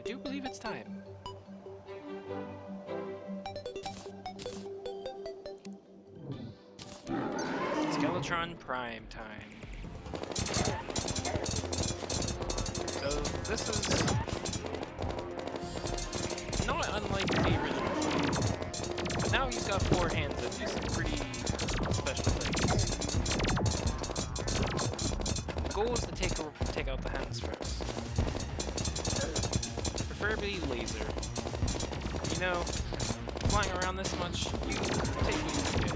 do believe it's time. Skeletron Prime time. So this is not unlike the original fight, but now he's got 4 hands that do some pretty special things. The goal is to take out the hands first. Preferably laser. You know, flying around this much, you take what you can get, you know?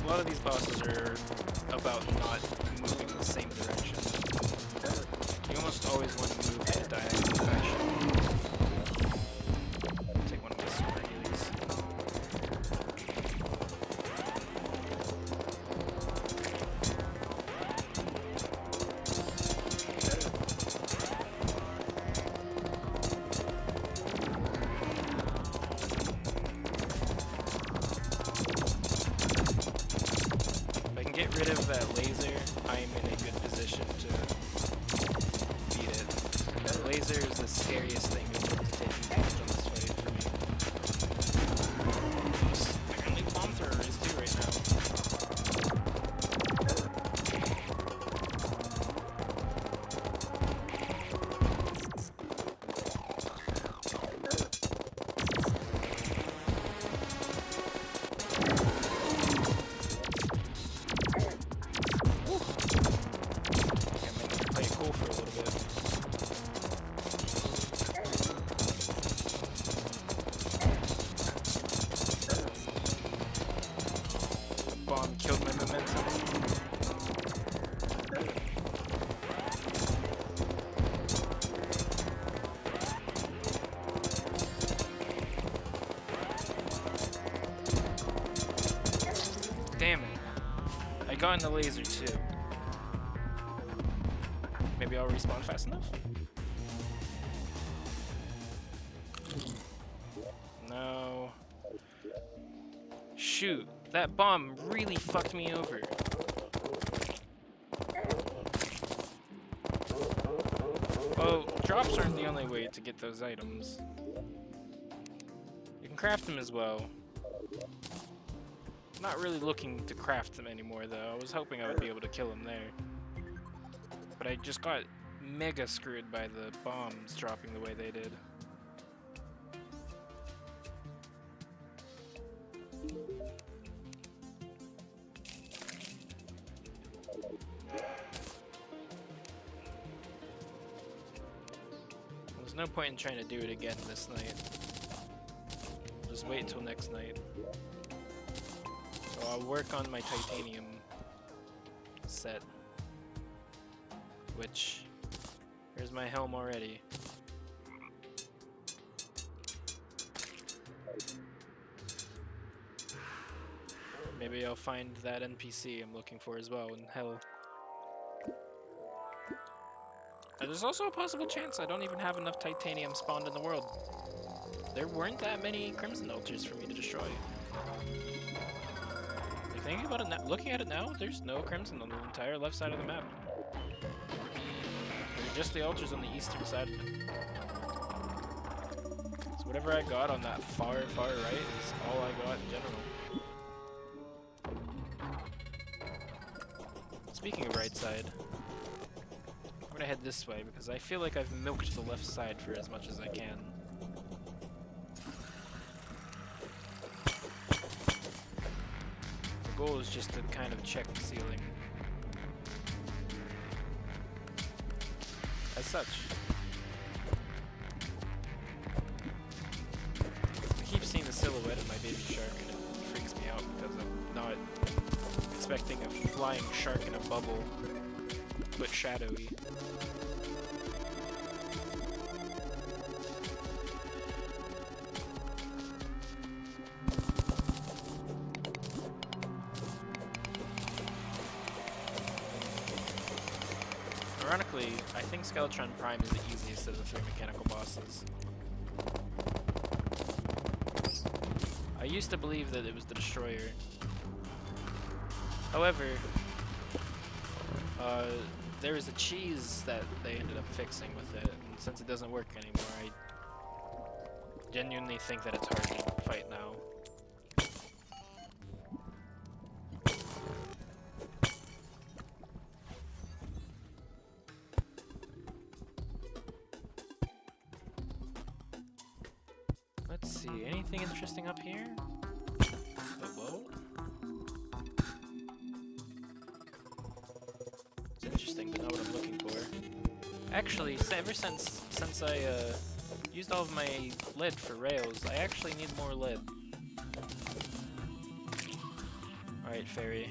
A lot of these bosses are about not moving in the same direction. You almost always want to move in a diagonal fashion. Take one of my super healies. Get rid of that laser, I am in a good position to beat it. That laser is the scariest thing to take advantage on this fight for me. Apparently bomb thrower is too right now. For a little bit. The bomb killed my momentum. Damn it. I got in the laser too. Maybe I'll respawn fast enough? No. Shoot, that bomb really fucked me over. Oh, drops aren't the only way to get those items. You can craft them as well. Not really looking to craft them anymore though. I was hoping I would be able to kill him there. But I just got mega screwed by the bombs dropping the way they did. There's no point in trying to do it again this night. Just wait until next night. So I'll work on my titanium set. Which, here's my helm already. Maybe I'll find that NPC I'm looking for as well in hell. And there's also a possible chance I don't even have enough titanium spawned in the world. There weren't that many crimson altars for me to destroy. Like, thinking about it now, looking at it now, there's no crimson on the entire left side of the map. Just the altars on the eastern side of it. So whatever I got on that far right is all I got in general. Speaking of right side, I'm gonna head this way because I feel like I've milked the left side for as much as I can. The goal is just to kind of check the ceiling. As such. I keep seeing the silhouette of my baby shark and it freaks me out because I'm not expecting a flying shark in a bubble, but shadowy. Ironically, I think Skeletron Prime is the easiest of the 3 mechanical bosses. I used to believe that it was the Destroyer. However, there was a cheese that they ended up fixing with it, and since it doesn't work anymore, I genuinely think that it's hard to fight now. Let's see, anything interesting up here? Whoa. It's interesting, but not what I'm looking for. Actually, ever since I used all of my lead for rails, I actually need more lead. Alright, fairy.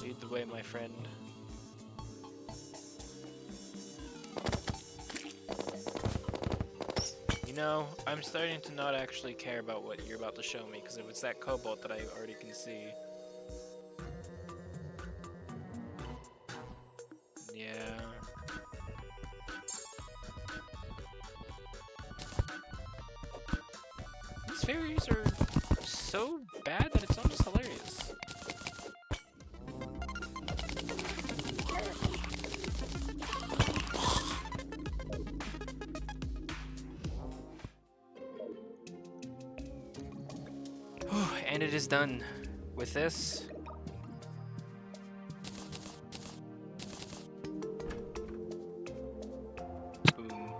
Lead the way, my friend. You know, I'm starting to not actually care about what you're about to show me, because if it's that cobalt that I already can see. Yeah. These fairies are so bad that it's almost hilarious. And it is done. With this, boom.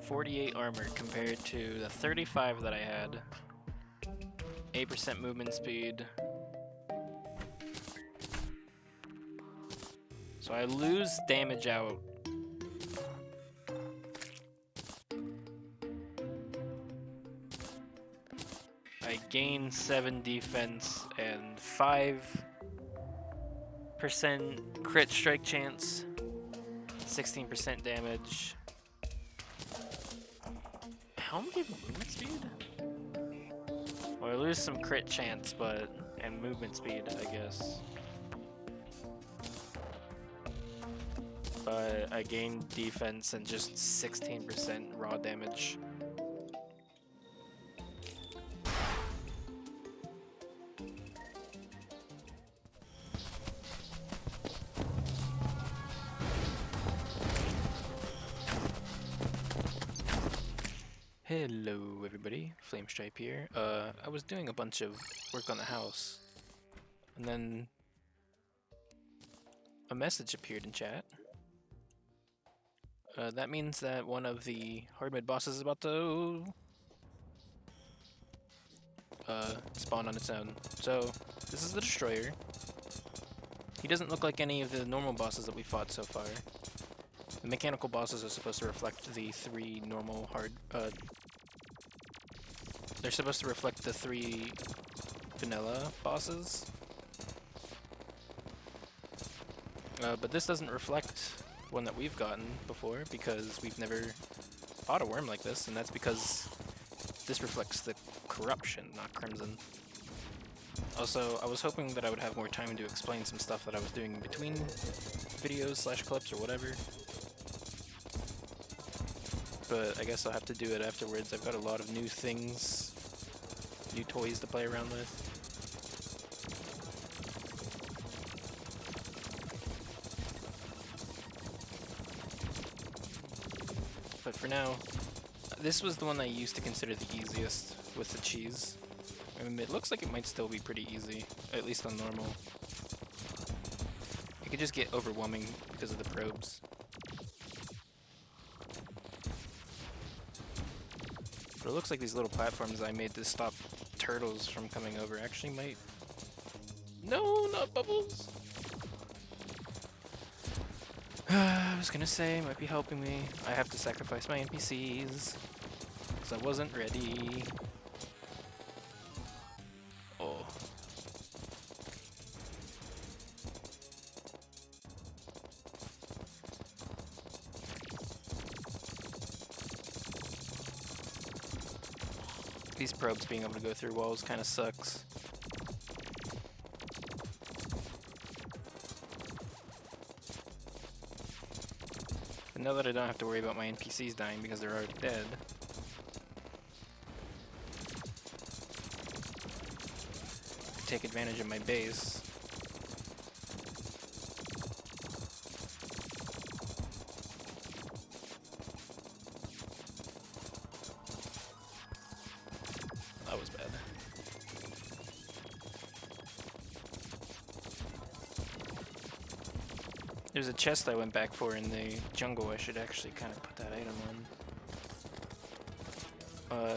48 armor compared to the 35 that I had. 8% movement speed. So I lose damage out. I gain 7 defense and 5% crit strike chance, 16% damage. How many movement speed? Well, I lose some crit chance, and movement speed, I guess. But I gain defense and just 16% raw damage. Hello everybody, Flamestripe here. I was doing a bunch of work on the house, and then a message appeared in chat. That means that one of the hard mode bosses is about to spawn on its own. So, this is the Destroyer. He doesn't look like any of the normal bosses that we fought so far. The mechanical bosses are supposed to reflect the 3 normal hard, they're supposed to reflect the 3 vanilla bosses. But this doesn't reflect one that we've gotten before, because we've never fought a worm like this, and that's because this reflects the corruption, not crimson. Also, I was hoping that I would have more time to explain some stuff that I was doing in between videos / clips or whatever. But I guess I'll have to do it afterwards. I've got a lot of new things, new toys to play around with. But for now, this was the one I used to consider the easiest with the cheese. I mean, it looks like it might still be pretty easy, at least on normal. It could just get overwhelming because of the probes. But it looks like these little platforms I made to stop turtles from coming over actually might... No, not bubbles! I was gonna say, it might be helping me. I have to sacrifice my NPCs, because I wasn't ready. Oh. These probes being able to go through walls kind of sucks. But now that I don't have to worry about my NPCs dying because they're already dead, I take advantage of my base. That was bad. There's a chest I went back for in the jungle. I should actually kind of put that item on.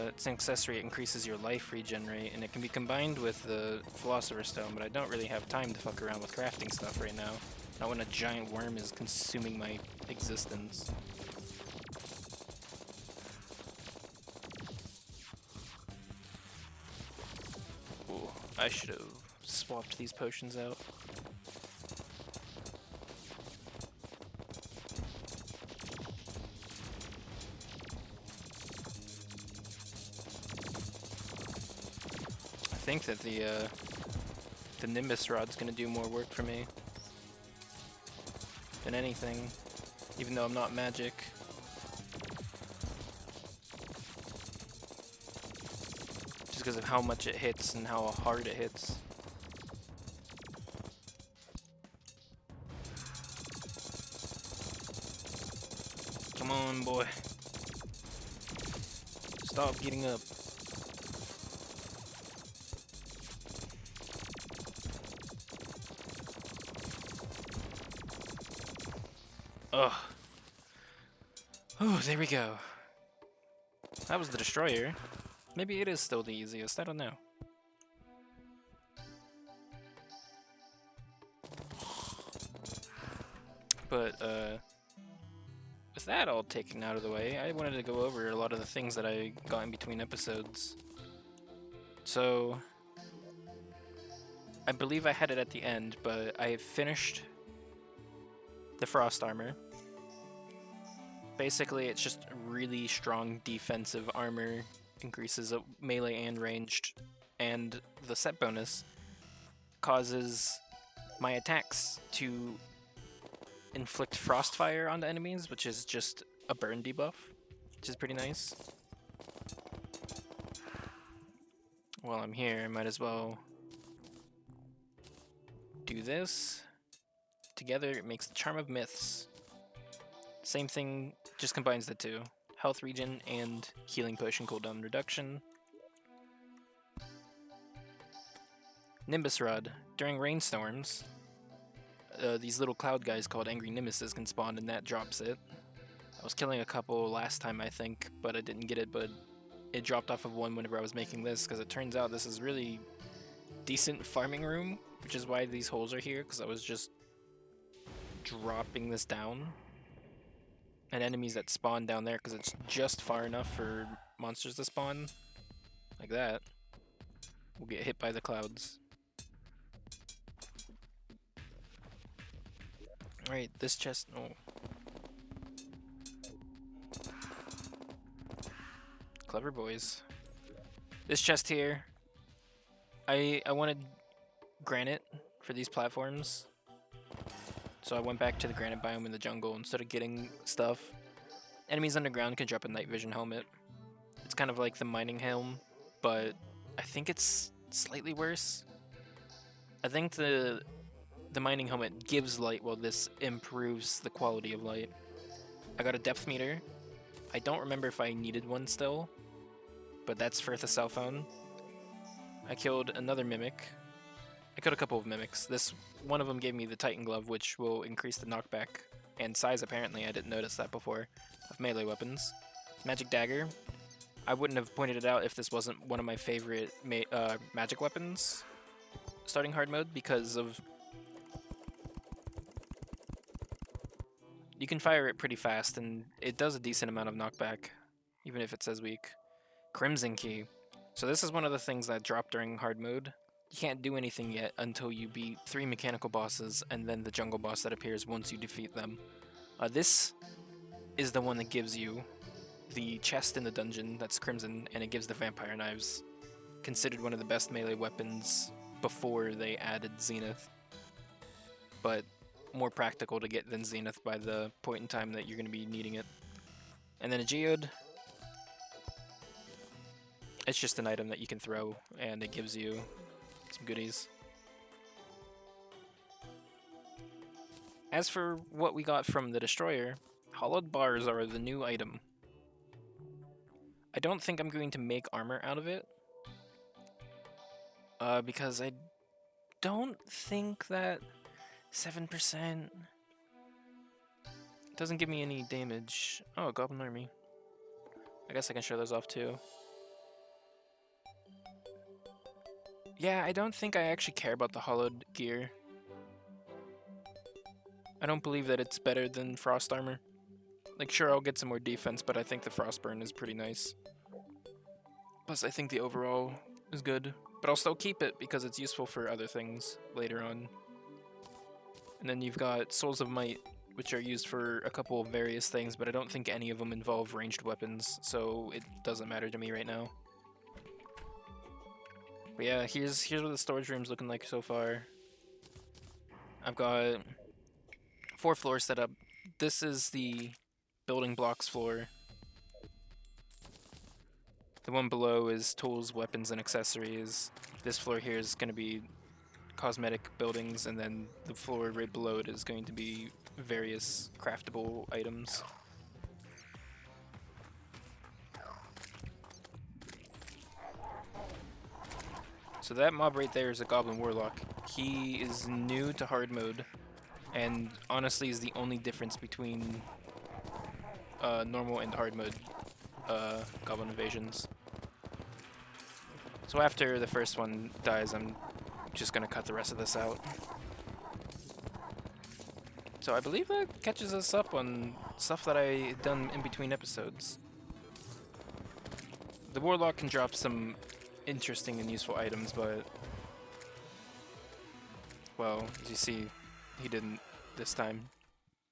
It's an accessory. It increases your life regen rate, and it can be combined with the Philosopher's Stone, but I don't really have time to fuck around with crafting stuff right now. Not when a giant worm is consuming my existence. Ooh, I should have swapped these potions out. I think that the Nimbus Rod's gonna do more work for me than anything, even though I'm not magic. Just because of how much it hits and how hard it hits. Come on, boy. Stop getting up. Ugh. Oh, there we go. That was the destroyer. Maybe it is still the easiest, I don't know. But, with that all taken out of the way, I wanted to go over a lot of the things that I got in between episodes. So, I believe I had it at the end, but I finished the Frost Armor. Basically, it's just really strong defensive armor, increases melee and ranged, and the set bonus causes my attacks to inflict frostfire onto enemies, which is just a burn debuff, which is pretty nice. While I'm here, I might as well do this. Together, it makes the Charm of Myths. Same thing, just combines the two. Health regen and healing potion cooldown reduction. Nimbus Rod. During rainstorms, these little cloud guys called Angry Nimbuses can spawn, and that drops it. I was killing a couple last time, I think, but I didn't get it, but it dropped off of one whenever I was making this, because it turns out this is really decent farming room, which is why these holes are here, because I was just dropping this down. And enemies that spawn down there, because it's just far enough for monsters to spawn, like that, will get hit by the clouds. Alright, this chest... oh. Clever boys. This chest here, I wanted granite for these platforms. So I went back to the granite biome in the jungle instead of getting stuff. Enemies underground can drop a night vision helmet. It's kind of like the mining helm, but I think it's slightly worse. I think the mining helmet gives light while this improves the quality of light. I got a depth meter. I don't remember if I needed one still, but that's for the cell phone. I killed another mimic. I killed a couple of mimics. One of them gave me the Titan Glove, which will increase the knockback and size, apparently. I didn't notice that before, of melee weapons. Magic Dagger. I wouldn't have pointed it out if this wasn't one of my favorite magic weapons starting hard mode, because of... you can fire it pretty fast, and it does a decent amount of knockback, even if it says weak. Crimson Key. So this is one of the things that dropped during hard mode. You can't do anything yet until you beat 3 mechanical bosses and then the jungle boss that appears once you defeat them. This is the one that gives you the chest in the dungeon that's crimson, and it gives the vampire knives. Considered one of the best melee weapons before they added Zenith. But more practical to get than Zenith by the point in time that you're going to be needing it. And then a Geode, it's just an item that you can throw, and it gives you some goodies. As for what we got from the Destroyer, hollowed bars are the new item. I don't think I'm going to make armor out of it, because I don't think that 7% doesn't give me any damage. Oh, Goblin Army. I guess I can show those off too. Yeah, I don't think I actually care about the hollowed gear. I don't believe that it's better than Frost Armor. Like, sure, I'll get some more defense, but I think the Frostburn is pretty nice. Plus, I think the overall is good. But I'll still keep it because it's useful for other things later on. And then you've got Souls of Might, which are used for a couple of various things, but I don't think any of them involve ranged weapons, so it doesn't matter to me right now. But yeah, here's what the storage room's looking like so far. I've got 4 floors set up. This is the building blocks floor. The one below is tools, weapons, and accessories. This floor here is going to be cosmetic buildings, and then the floor right below it is going to be various craftable items. So that mob right there is a Goblin Warlock. He is new to hard mode, and honestly is the only difference between normal and hard mode Goblin invasions. So after the first one dies, I'm just gonna cut the rest of this out. So I believe that catches us up on stuff that I done in between episodes. The Warlock can drop some interesting and useful items, but, well, as you see, he didn't this time.